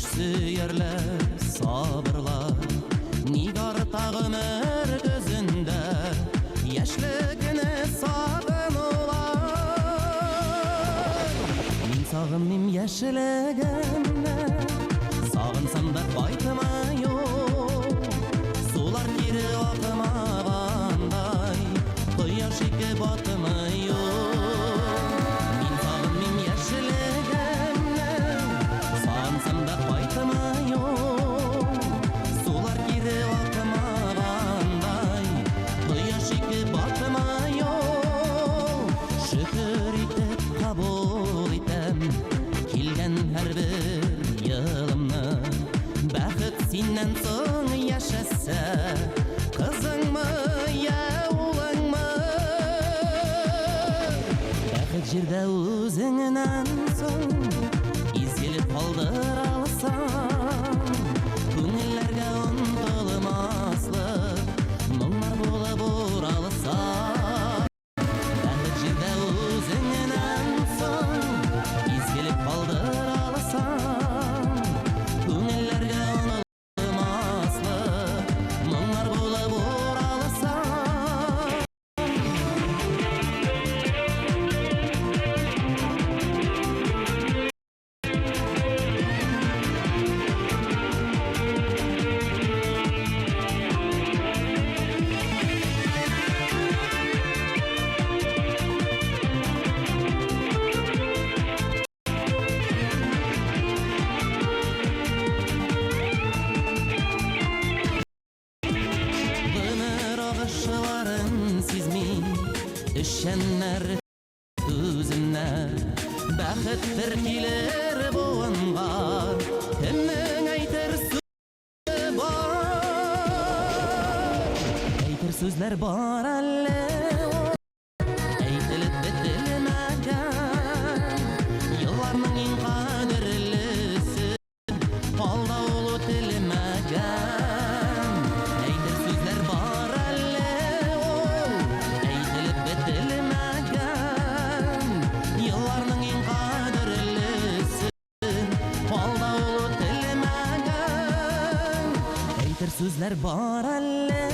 Күш сүйерлер, сабырлар, Nigar tağımır gözünde, Yaşlıkını sağınular. Min sağınmim yaşlıgımda, Sağınsam da baytıma yok. Sular kiri akımağanday, Koyar şiki batıma yok. Min sağınmim yaşlıgımda, Sağınsam da baytıma yok. Sular kiri akımağanday, Koyar şiki batıma yok. Şükür etip kabul etem, Kilgen her bir yılımni. Бақыт сеннен соң яшаса, Қызыңмы, я ұлыңмы? Бақыт жерде өзіңнен соң Езгеліп қалдыр алсам, Көңіллерге ұмтылмаслық Мұңлар болып оралсам. Бақыт жерде өзіңнен соң Езгеліп қалдыр алсам, Көңіллерге ұмтылмаслық Мұңлар болып оралсам. Ömür ağışların sizmin, Üşenler, tüzünler, Бақыттыр келер буынға, Кімнің айтыр сөзі бар? Айтыр сөзлер бар әлі, Айтылып бітілмеген, Yıllarның ең қадірлісі, Алда ол өтілмеген. Айтыр сөзлер бар әлі, Айтылып бітілмеген, Yıllarның ең қадірлісі, Алда ол өтілмеген. Айтыр сөзлер бар әлі,